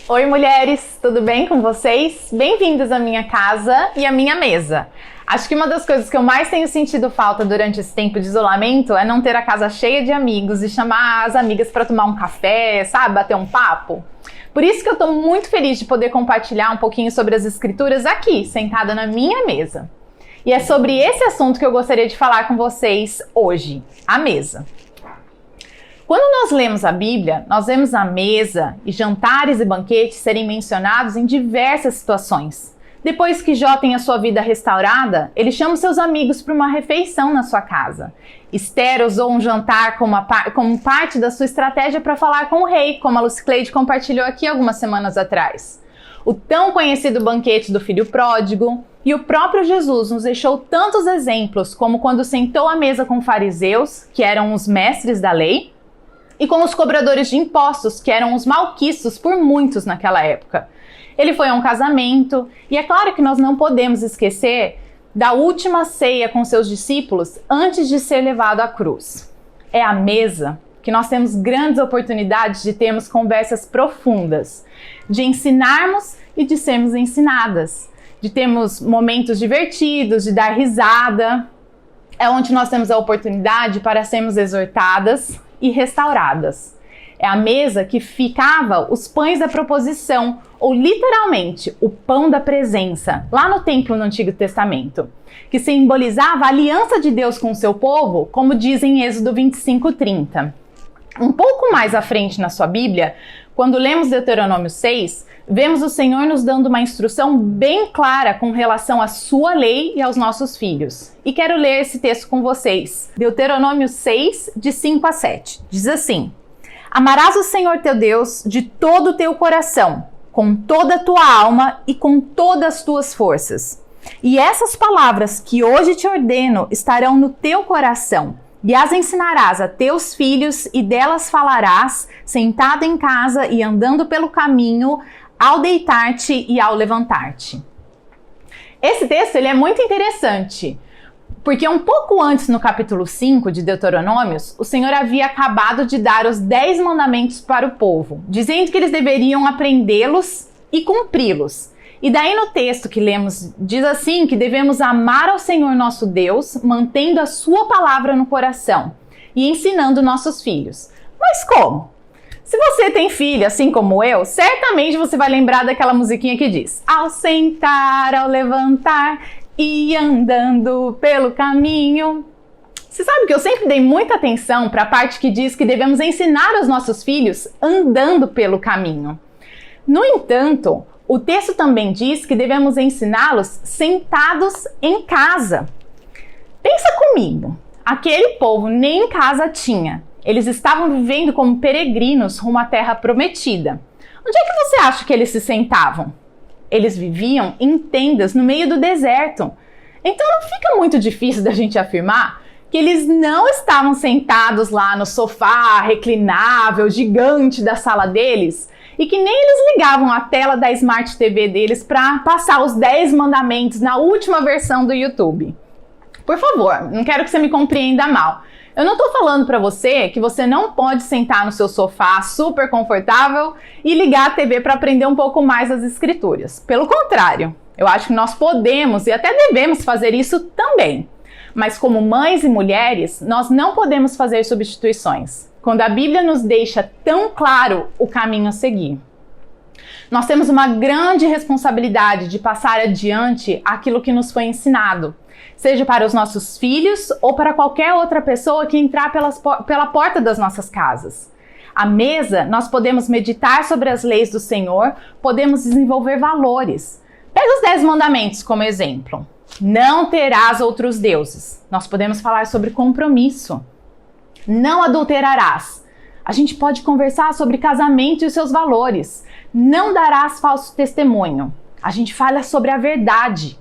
Oi mulheres, tudo bem com vocês? Bem-vindos à minha casa e à minha mesa. Acho que uma das coisas que eu mais tenho sentido falta durante esse tempo de isolamento é não ter a casa cheia de amigos e chamar as amigas para tomar um café, sabe? Bater um papo. Por isso que eu tô muito feliz de poder compartilhar um pouquinho sobre as escrituras aqui, sentada na minha mesa. E é sobre esse assunto que eu gostaria de falar com vocês hoje, a mesa. Quando nós lemos a Bíblia, nós vemos a mesa e jantares e banquetes serem mencionados em diversas situações. Depois que Jó tem a sua vida restaurada, ele chama seus amigos para uma refeição na sua casa. Esther usou um jantar como parte da sua estratégia para falar com o rei, como a Lucy Cleide compartilhou aqui algumas semanas atrás. O tão conhecido banquete do filho pródigo, e o próprio Jesus nos deixou tantos exemplos, como quando sentou à mesa com fariseus, que eram os mestres da lei, e com os cobradores de impostos, que eram os malquiços por muitos naquela época. Ele foi a um casamento, e é claro que nós não podemos esquecer da última ceia com seus discípulos antes de ser levado à cruz. É à mesa que nós temos grandes oportunidades de termos conversas profundas, de ensinarmos e de sermos ensinadas, de termos momentos divertidos, de dar risada. É onde nós temos a oportunidade para sermos exortadas e restauradas. É a mesa que ficava os pães da proposição, ou literalmente o pão da presença, lá no templo no Antigo Testamento, que simbolizava a aliança de Deus com o seu povo, como diz em Êxodo 25:30. Um pouco mais à frente na sua Bíblia, quando lemos Deuteronômio 6, vemos o Senhor nos dando uma instrução bem clara com relação à sua lei e aos nossos filhos. E quero ler esse texto com vocês. Deuteronômio 6, de 5 a 7. Diz assim: Amarás o Senhor teu Deus de todo o teu coração, com toda a tua alma e com todas as tuas forças. E essas palavras que hoje te ordeno estarão no teu coração, e as ensinarás a teus filhos, e delas falarás, sentado em casa e andando pelo caminho, ao deitar-te e ao levantar-te. Esse texto ele é muito interessante, porque um pouco antes, no capítulo 5 de Deuteronômios, o Senhor havia acabado de dar os 10 mandamentos para o povo, dizendo que eles deveriam aprendê-los e cumpri-los. E daí no texto que lemos, diz assim que devemos amar ao Senhor nosso Deus, mantendo a sua palavra no coração e ensinando nossos filhos. Mas como? Se você tem filho, assim como eu, certamente você vai lembrar daquela musiquinha que diz: ao sentar, ao levantar e andando pelo caminho. Você sabe que eu sempre dei muita atenção para a parte que diz que devemos ensinar os nossos filhos andando pelo caminho. No entanto, o texto também diz que devemos ensiná-los sentados em casa. Pensa comigo, aquele povo nem em casa tinha. Eles estavam vivendo como peregrinos rumo à terra prometida. Onde é que você acha que eles se sentavam? Eles viviam em tendas no meio do deserto. Então não fica muito difícil da gente afirmar que eles não estavam sentados lá no sofá reclinável, gigante da sala deles, e que nem eles ligavam a tela da Smart TV deles para passar os 10 mandamentos na última versão do YouTube. Por favor, não quero que você me compreenda mal. Eu não estou falando para você que você não pode sentar no seu sofá super confortável e ligar a TV para aprender um pouco mais as escrituras. Pelo contrário, eu acho que nós podemos e até devemos fazer isso também. Mas como mães e mulheres, nós não podemos fazer substituições, quando a Bíblia nos deixa tão claro o caminho a seguir. Nós temos uma grande responsabilidade de passar adiante aquilo que nos foi ensinado, seja para os nossos filhos ou para qualquer outra pessoa que entrar pela porta das nossas casas. À mesa, nós podemos meditar sobre as leis do Senhor, podemos desenvolver valores. Pega os 10 mandamentos como exemplo. Não terás outros deuses. Nós podemos falar sobre compromisso. Não adulterarás. A gente pode conversar sobre casamento e os seus valores. Não darás falso testemunho. A gente fala sobre a verdade.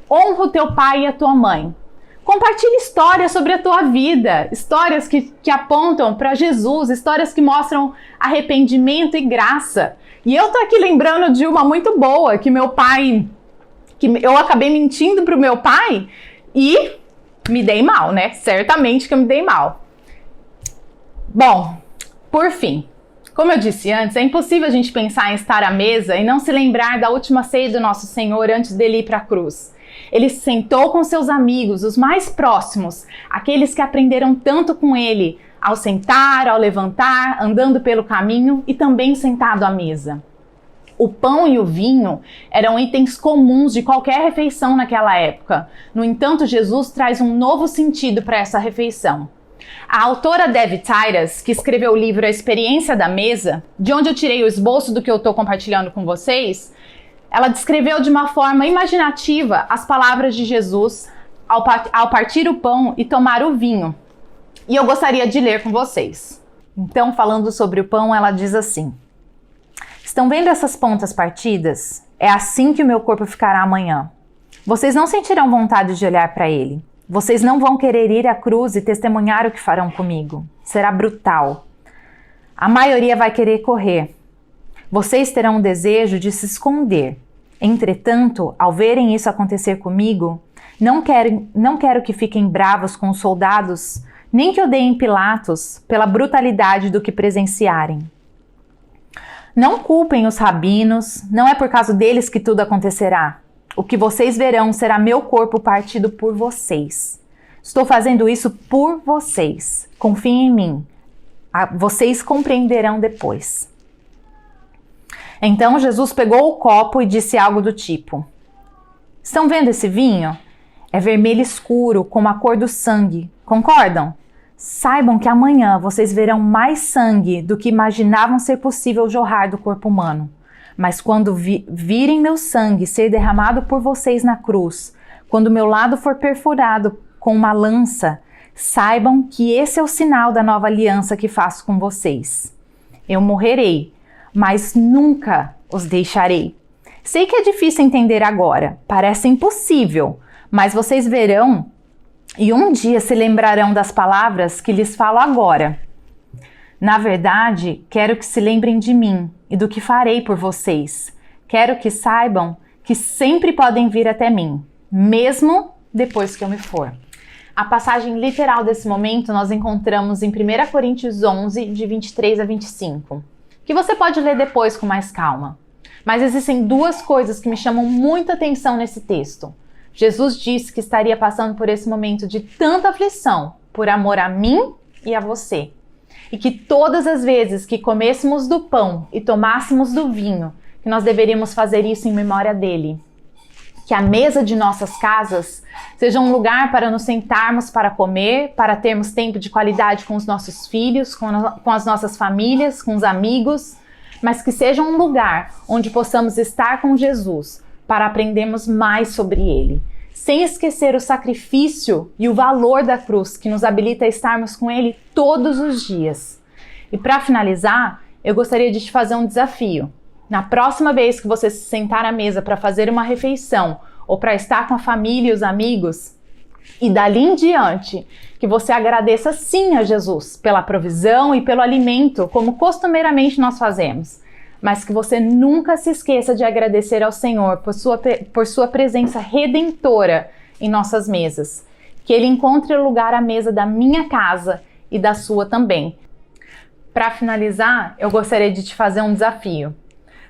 Honra o teu pai e a tua mãe. Compartilhe histórias sobre a tua vida, histórias que apontam para Jesus, histórias que mostram arrependimento e graça. E eu tô aqui lembrando de uma muito boa, que eu acabei mentindo pro meu pai e me dei mal, né? Certamente que eu me dei mal. Bom, por fim, Como eu disse antes, é impossível a gente pensar em estar à mesa e não se lembrar da última ceia do nosso Senhor antes dele ir para a cruz. Ele se sentou com seus amigos, os mais próximos, aqueles que aprenderam tanto com ele, ao sentar, ao levantar, andando pelo caminho e também sentado à mesa. O pão e o vinho eram itens comuns de qualquer refeição naquela época. No entanto, Jesus traz um novo sentido para essa refeição. A autora Dev Tyrus, que escreveu o livro A Experiência da Mesa, de onde eu tirei o esboço do que eu estou compartilhando com vocês, ela descreveu de uma forma imaginativa as palavras de Jesus ao partir o pão e tomar o vinho. E eu gostaria de ler com vocês. Então, falando sobre o pão, ela diz assim: estão vendo essas pontas partidas? É assim que o meu corpo ficará amanhã. Vocês não sentirão vontade de olhar para ele. Vocês não vão querer ir à cruz e testemunhar o que farão comigo. Será brutal. A maioria vai querer correr. Vocês terão o desejo de se esconder. Entretanto, ao verem isso acontecer comigo, não quero que fiquem bravos com os soldados, nem que odeiem Pilatos pela brutalidade do que presenciarem. Não culpem os rabinos, não é por causa deles que tudo acontecerá. O que vocês verão será meu corpo partido por vocês. Estou fazendo isso por vocês. Confiem em mim. Vocês compreenderão depois. Então Jesus pegou o copo e disse algo do tipo: estão vendo esse vinho? É vermelho escuro, como a cor do sangue. Concordam? Saibam que amanhã vocês verão mais sangue do que imaginavam ser possível jorrar do corpo humano. Mas quando virem meu sangue ser derramado por vocês na cruz, quando meu lado for perfurado com uma lança, saibam que esse é o sinal da nova aliança que faço com vocês. Eu morrerei, mas nunca os deixarei. Sei que é difícil entender agora, parece impossível, mas vocês verão e um dia se lembrarão das palavras que lhes falo agora. Na verdade, quero que se lembrem de mim e do que farei por vocês. Quero que saibam que sempre podem vir até mim, mesmo depois que eu me for. A passagem literal desse momento nós encontramos em 1 Coríntios 11, de 23 a 25, que você pode ler depois com mais calma. Mas existem duas coisas que me chamam muita atenção nesse texto. Jesus disse que estaria passando por esse momento de tanta aflição por amor a mim e a você. E que todas as vezes que comêssemos do pão e tomássemos do vinho, que nós deveríamos fazer isso em memória dele. Que a mesa de nossas casas seja um lugar para nos sentarmos para comer, para termos tempo de qualidade com os nossos filhos, com as nossas famílias, com os amigos, mas que seja um lugar onde possamos estar com Jesus para aprendermos mais sobre ele, sem esquecer o sacrifício e o valor da cruz que nos habilita a estarmos com ele todos os dias. E para finalizar, eu gostaria de te fazer um desafio. Na próxima vez que você se sentar à mesa para fazer uma refeição ou para estar com a família e os amigos, e dali em diante, que você agradeça sim a Jesus pela provisão e pelo alimento, como costumeiramente nós fazemos, mas que você nunca se esqueça de agradecer ao Senhor por sua presença redentora em nossas mesas. Que Ele encontre lugar à mesa da minha casa e da sua também. Para finalizar, eu gostaria de te fazer um desafio.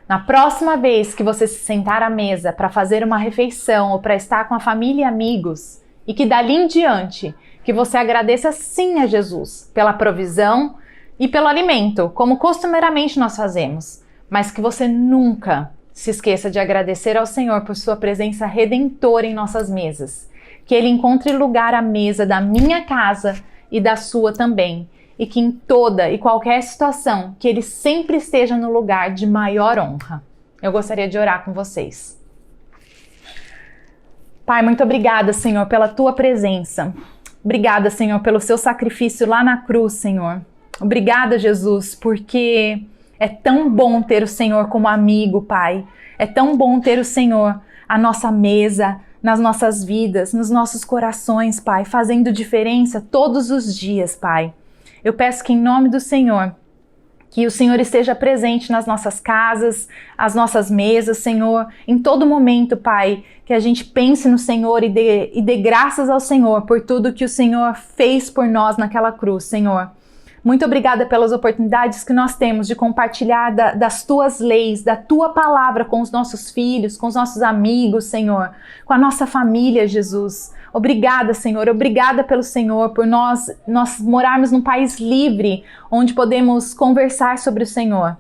Na próxima vez que você se sentar à mesa para fazer uma refeição ou para estar com a família e amigos, e que dali em diante, que você agradeça sim a Jesus pela provisão e pelo alimento, como costumeiramente nós fazemos, mas que você nunca se esqueça de agradecer ao Senhor por sua presença redentora em nossas mesas. Que Ele encontre lugar à mesa da minha casa e da sua também. E que em toda e qualquer situação, que Ele sempre esteja no lugar de maior honra. Eu gostaria de orar com vocês. Pai, muito obrigada, Senhor, pela Tua presença. Obrigada, Senhor, pelo Seu sacrifício lá na cruz, Senhor. Obrigada, Jesus, porque é tão bom ter o Senhor como amigo, Pai. É tão bom ter o Senhor à nossa mesa, nas nossas vidas, nos nossos corações, Pai, fazendo diferença todos os dias, Pai. Eu peço que em nome do Senhor, que o Senhor esteja presente nas nossas casas, as nossas mesas, Senhor, em todo momento, Pai, que a gente pense no Senhor e dê graças ao Senhor por tudo que o Senhor fez por nós naquela cruz, Senhor. Muito obrigada pelas oportunidades que nós temos de compartilhar das tuas leis, da tua palavra com os nossos filhos, com os nossos amigos, Senhor, com a nossa família, Jesus. Obrigada, Senhor. Obrigada pelo Senhor, por nós morarmos num país livre, onde podemos conversar sobre o Senhor.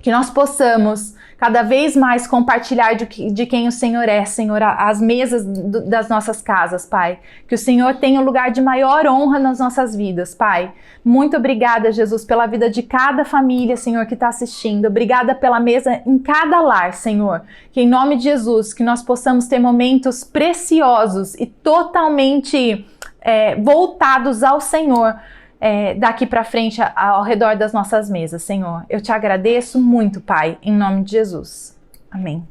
Que nós possamos cada vez mais compartilhar de quem o Senhor é, Senhor, as mesas das nossas casas, Pai. Que o Senhor tenha o lugar de maior honra nas nossas vidas, Pai. Muito obrigada, Jesus, pela vida de cada família, Senhor, que está assistindo. Obrigada pela mesa em cada lar, Senhor. Que em nome de Jesus, que nós possamos ter momentos preciosos e totalmente voltados ao Senhor, daqui para frente ao redor das nossas mesas, Senhor. Eu te agradeço muito, Pai, em nome de Jesus. Amém.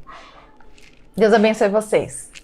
Deus abençoe vocês.